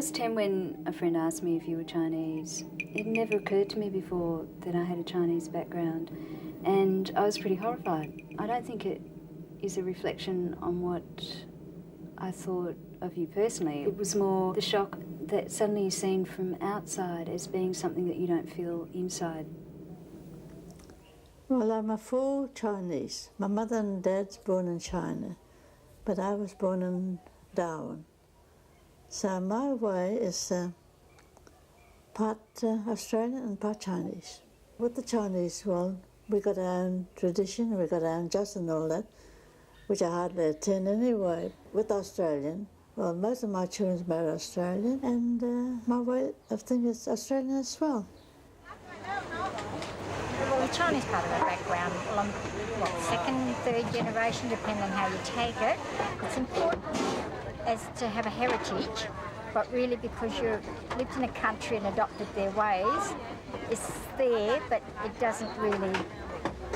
was 10 when a friend asked me if you were Chinese. It never occurred to me before that I had a Chinese background, and I was pretty horrified. I don't think it is a reflection on what I thought of you personally. It was more the shock that suddenly you're seen from outside as being something that you don't feel inside. Well, I'm a full Chinese. My mother and dad's born in China, but I was born in Darwin. So my way is part Australian and part Chinese. With the Chinese, well, we got our own tradition, we got our own justice and all that, which I hardly attend anyway. With Australian, well, most of my children married Australian, and my way of thinking is Australian as well. Well, the Chinese part of our background, well, I'm second, third generation, depending on how you take it. It's important as to have a heritage, but really because you've lived in a country and adopted their ways, it's there, but it doesn't really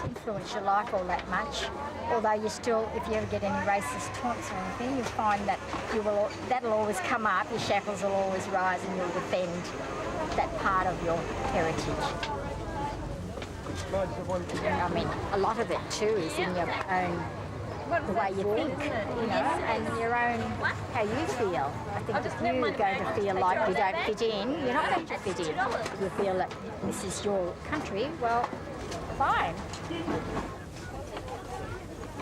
influence your life all that much. Although you still, if you ever get any racist taunts or anything, you'll find that that'll always come up, your shackles will always rise and you'll defend that part of your heritage. I mean, a lot of it too is in your own, the way you think, you know, and your own, how you feel. I think if you're going to feel like you don't fit in, you're not going to fit in. If you feel that this is your country, well, fine.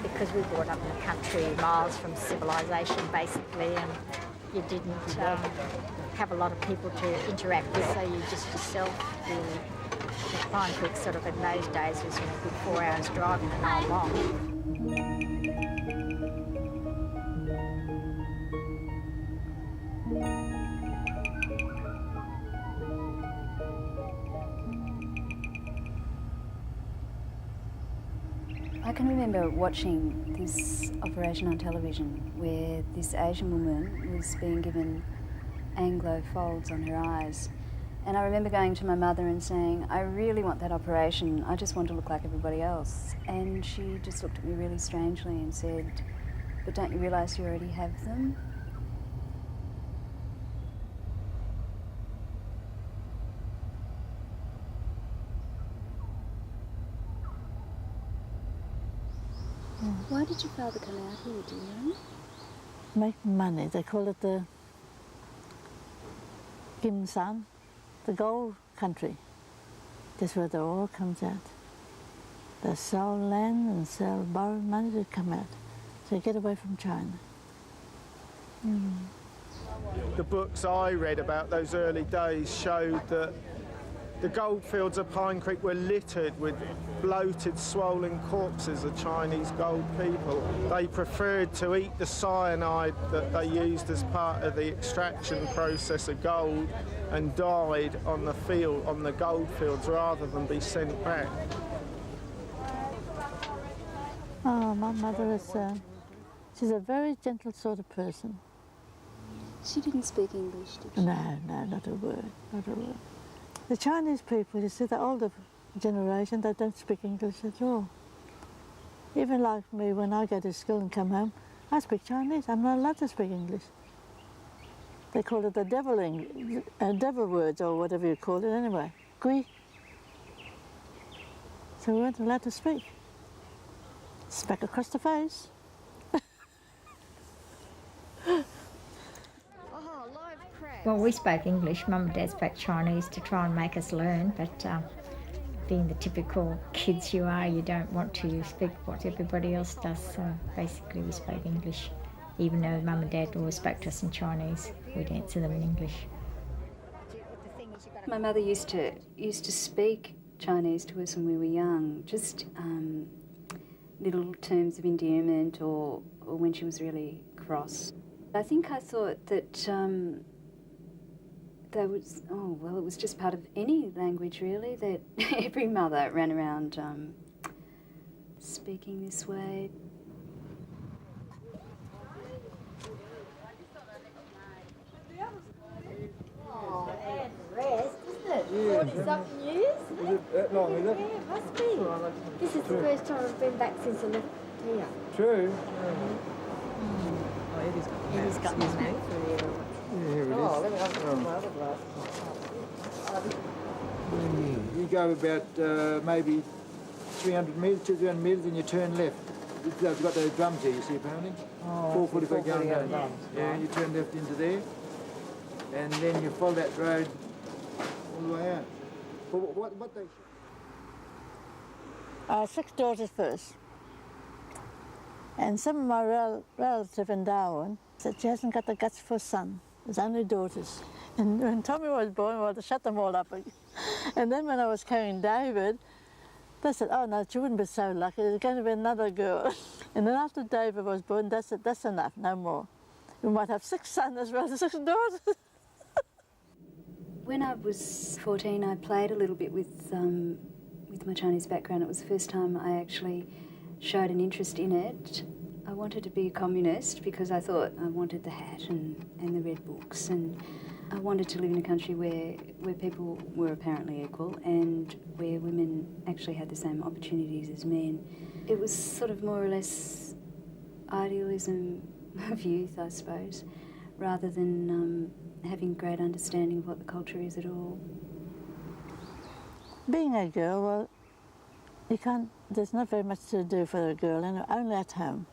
Because we brought up in a country miles from civilisation, basically, and you didn't have a lot of people to interact with, so you just yourself really. Pine Creek sort of in those days was a good 4 hours driving an hour long. I can remember watching this operation on television where this Asian woman was being given Anglo folds on her eyes. And I remember going to my mother and saying, I really want that operation, I just want to look like everybody else. And she just looked at me really strangely and said, but don't you realise you already have them? Why did your father come out here, do you know? Make money. They call it the Kim San, the gold country. That's where the oil comes out. They sell land and sell borrowed money to come out. So you get away from China. The books I read about those early days showed that the goldfields of Pine Creek were littered with bloated, swollen corpses of Chinese gold people. They preferred to eat the cyanide that they used as part of the extraction process of gold and died on the field, on the goldfields, rather than be sent back. Oh, my mother is, she's a very gentle sort of person. She didn't speak English, did she? No, not a word, not a word. The Chinese people, you see, the older generation, they don't speak English at all. Even like me, when I go to school and come home, I speak Chinese. I'm not allowed to speak English. They call it the devil words or whatever you call it anyway, gui. So we weren't allowed to speak. Smack across the face. Well, we spoke English. Mum and Dad spoke Chinese to try and make us learn, but being the typical kids you are, you don't want to speak what everybody else does, so basically we spoke English. Even though Mum and Dad always spoke to us in Chinese, we'd answer them in English. My mother used to speak Chinese to us when we were young, just little terms of endearment or when she was really cross. I think I thought that it was just part of any language really, that every mother ran around speaking this way. Oh, and rest, isn't it? 40-something years? Is it that long, is it? Yeah, it must be. This is the first time I've been back since I left here. True. Eddie's got the map for you. Here it is. Oh, let me have my other glass. You go about maybe 300 metres, 200 metres, and you turn left. They've got those drums here, you see, apparently. Oh, 445 going down. drums. Yeah, you turn left into there, and then you follow that road all the way out. But what they... 6 daughters first. And some of my relatives in Darwin said she hasn't got the guts for a son. There's only daughters. And when Tommy was born, well, they shut them all up. And then when I was carrying David, they said, oh no, she wouldn't be so lucky. There's going to be another girl. And then after David was born, they said, that's enough, no more. We might have 6 sons as well as 6 daughters. When I was 14, I played a little bit with my Chinese background. It was the first time I actually showed an interest in it. I wanted to be a communist because I thought I wanted the hat and the red books, and I wanted to live in a country where people were apparently equal and where women actually had the same opportunities as men. It was sort of more or less idealism of youth, I suppose, rather than having great understanding of what the culture is at all. Being a girl, well, there's not very much to do for a girl, and only at home.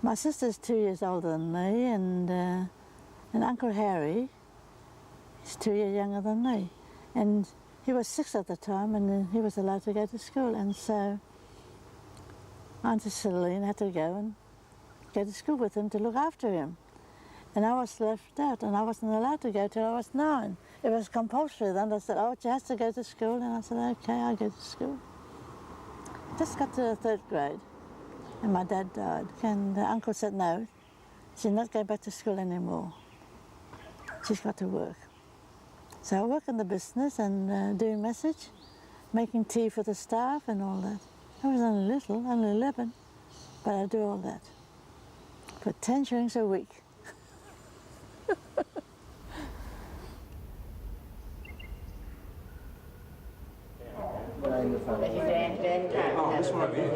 My sister's 2 years older than me, and Uncle Harry is 2 years younger than me. And he was 6 at the time, and he was allowed to go to school, and so Auntie Celine had to go to school with him to look after him. And I was left out, and I wasn't allowed to go till I was 9. It was compulsory then. They said, oh, she has to go to school. And I said, okay, I'll go to school. Just got to the 3rd grade, and my dad died. And the uncle said, no, she's not going back to school anymore. She's got to work. So I work in the business and doing message, making tea for the staff and all that. I was only little, only 11, but I do all that for 10 shillings a week. Oh, this one here.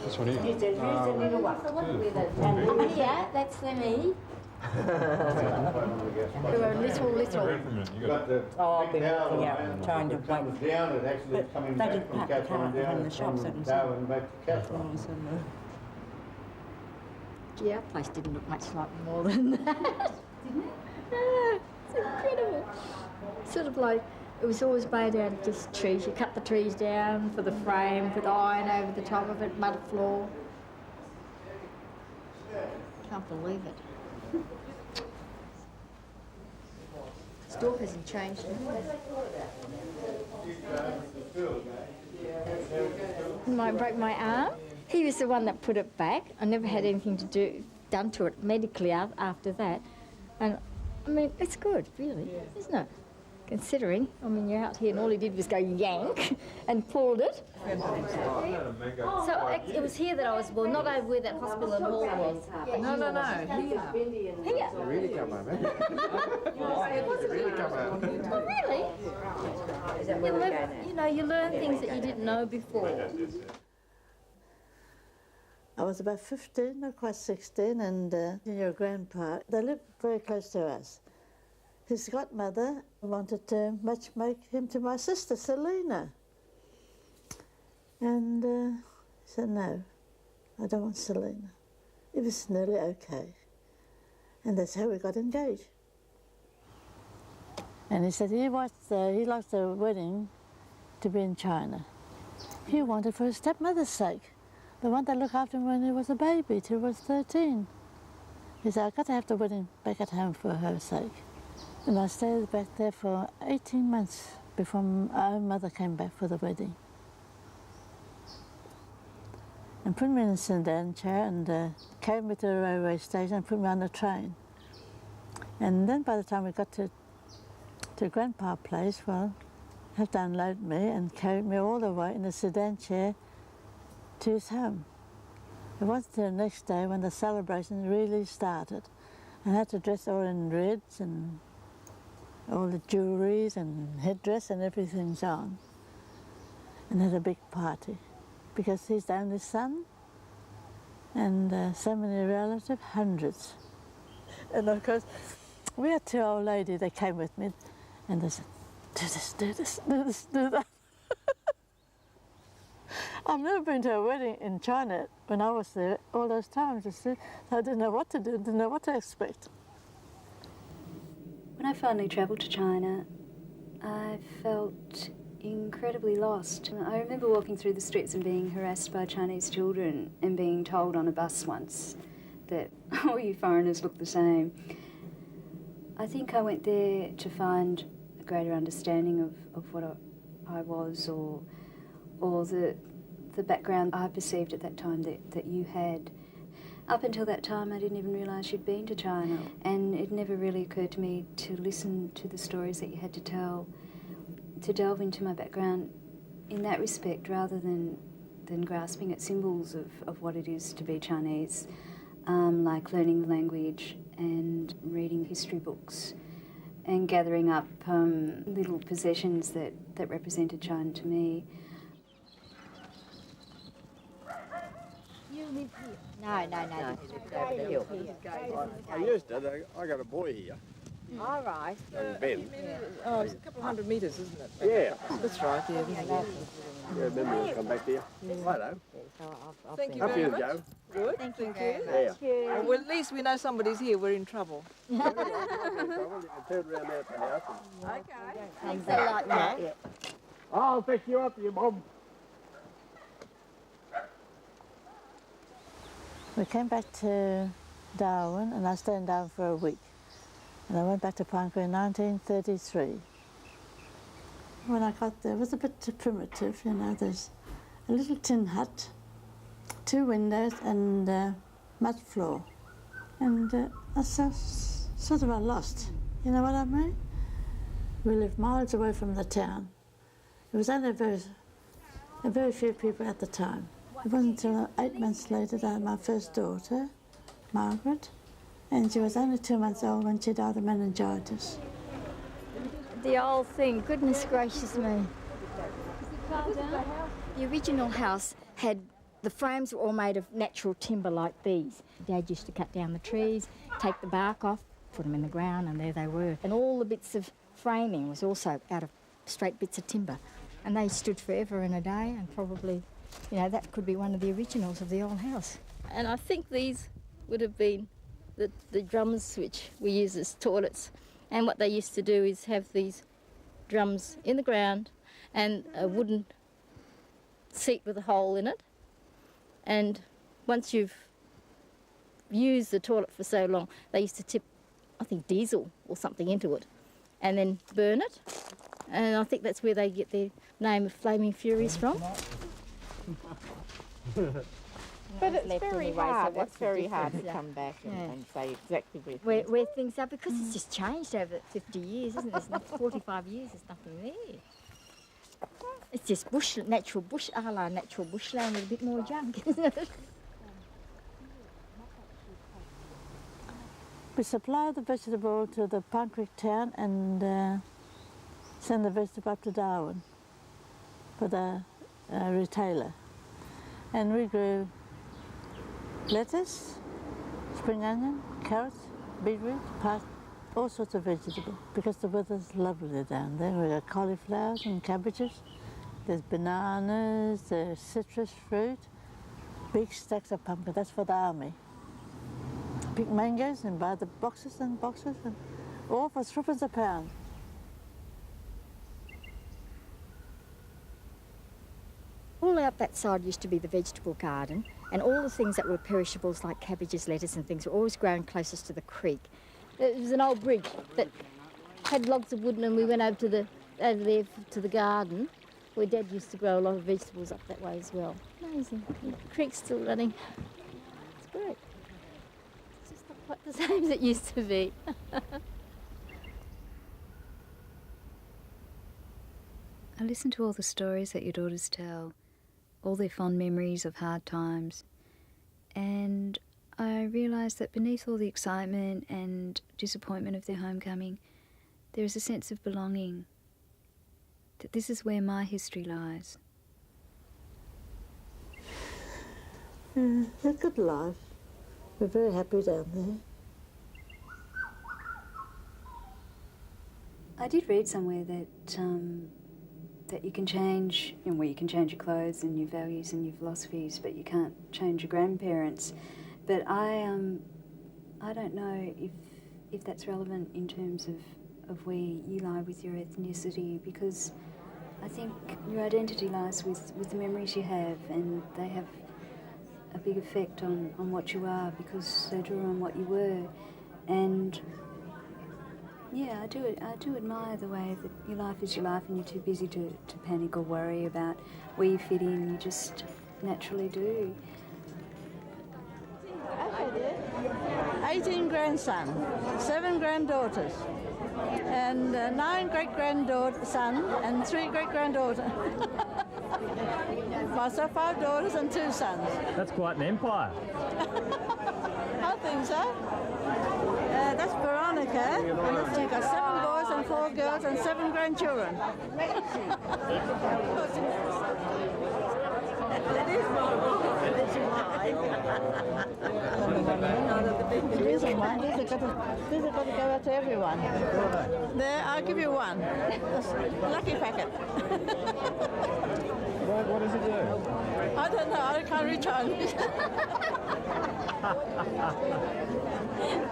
This one here. And here, that's me. Who are little. Oh, I've been walking out trying to wait. But they did park the car in the shops and so. Gee, our place didn't look much like more than that, didn't it? Ah, it's incredible. Sort of like, it was always made out of just trees. You cut the trees down for the frame, put iron over the top of it, mud floor. Can't believe it. Store hasn't changed now. I broke my arm. He was the one that put it back. I never had anything done to it medically after that. And I mean, it's good, really, isn't it? Considering, I mean, you're out here and all he did was go yank and pulled it. So it was here that I was born, not over where that hospital and hall was. No, here. Here? Really come out, eh? Really come out. Oh, really? You learn things that you didn't know before. I was about 15, not quite 16, and your grandpa, they lived very close to us. His godmother wanted to match-make him to my sister, Selena. And he said, no, I don't want Selena. It was nearly okay. And that's how we got engaged. And he said he liked the wedding to be in China. He wanted for his stepmother's sake. The one that looked after him when he was a baby till he was 13. He said, I've got to have the wedding back at home for her sake. And I stayed back there for 18 months before my own mother came back for the wedding. And put me in a sedan chair and carried me to the railway station and put me on the train. And then by the time we got to Grandpa's place, well, he had to unload me and carried me all the way in a sedan chair to his home. It wasn't the next day when the celebration really started. I had to dress all in reds and all the jewelries and headdress and everything's on. And had a big party because he's the only son and so many relatives, hundreds. And of course, we had two old ladies that came with me, and they said, do this, do this, do this, do that. I've never been to a wedding in China when I was there all those times. You see, I didn't know what to do, didn't know what to expect. When I finally travelled to China, I felt incredibly lost. I remember walking through the streets and being harassed by Chinese children and being told on a bus once that all you foreigners look the same. I think I went there to find a greater understanding of what I was, or the background I perceived at that time that you had. Up until that time, I didn't even realise you'd been to China, and it never really occurred to me to listen to the stories that you had to tell, to delve into my background in that respect, rather than grasping at symbols of what it is to be Chinese, like learning the language and reading history books and gathering up little possessions that represented China to me. You live here? No. Over the hill. I used to. I got a boy here. All right. Ben. Oh, it's a couple of 100 metres, isn't it? Yeah. That's right, yeah. Yeah, remember we'll come back here. Hello. Thank you How very you, much. Joe? Good, thank you. Yeah. Well, at least we know somebody's here, we're in trouble. You can turn around out the house. Okay. Thanks a lot, Matt. I'll pick you up, you mum. We came back to Darwin, and I stayed in Darwin for a week. And I went back to Pine Creek in 1933. When I got there, it was a bit too primitive, you know. There's a little tin hut, 2 windows and mud floor. And I was sort of lost, you know what I mean? We lived miles away from the town. It was only a very few people at the time. It wasn't until 8 months later that I had my first daughter, Margaret, and she was only 2 months old when she died of meningitis. The old thing, goodness gracious me. The original house had, the frames were all made of natural timber like these. Dad used to cut down the trees, take the bark off, put them in the ground, and there they were. And all the bits of framing was also out of straight bits of timber. And they stood forever and a day, and probably, you know, that could be one of the originals of the old house. And I think these would have been the drums which we use as toilets. And what they used to do is have these drums in the ground and a wooden seat with a hole in it. And once you've used the toilet for so long, they used to tip, I think, diesel or something into it and then burn it. And I think that's where they get their name of Flaming Furies from. But it's very hard. So it's very hard to come back and say exactly where things are, because it's just changed over 50 years, isn't it? It's not 45 years, there's nothing there. It's just bush, natural bush, a la natural bushland with a bit more junk, isn't it? We supply the vegetable to the Pine Creek town and send the vegetable up to Darwin for the retailer. And we grew lettuce, spring onion, carrots, beetroot, all sorts of vegetables, because the weather's lovely down there. We've got cauliflowers and cabbages. There's bananas, there's citrus fruit, big stacks of pumpkin. That's for the army. Pick mangoes and buy the boxes and boxes, and all for 3 a pound. All out that side used to be the vegetable garden, and all the things that were perishables like cabbages, lettuce and things were always grown closest to the creek. There was an old bridge that had logs of wood, and we went over there to the garden where Dad used to grow a lot of vegetables up that way as well. Amazing. The creek's still running. It's great. It's just not quite the same as it used to be. I listen to all the stories that your daughters tell, all their fond memories of hard times, and I realise that beneath all the excitement and disappointment of their homecoming, there is a sense of belonging, that this is where my history lies. A good life. We're very happy down there. I did read somewhere that that you can change, you can change your clothes and your values and your philosophies, but you can't change your grandparents. But I don't know if that's relevant in terms of where you lie with your ethnicity, because I think your identity lies with the memories you have, and they have a big effect on what you are because they draw on what you were. And yeah, I do admire the way that your life is your life and you're too busy to panic or worry about where you fit in. You just naturally do. 18 grandsons, 7 granddaughters, and 9 great-grandsons and 3 great-granddaughters. Myself, 5 daughters and 2 sons. That's quite an empire. I think so. That's Veronica, and she's got 7 boys and 4 girls and 7 grandchildren. These are got to go out to everyone. There, I'll give you one. Lucky packet. What does it do? I don't know, I can't read Chinese.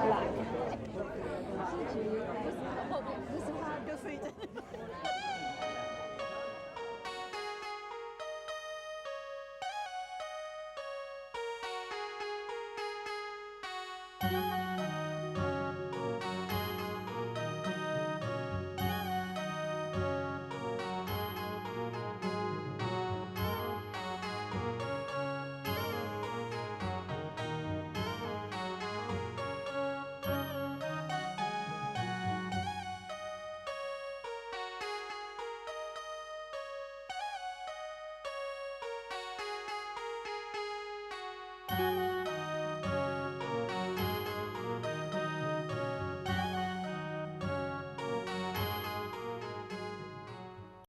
Luck.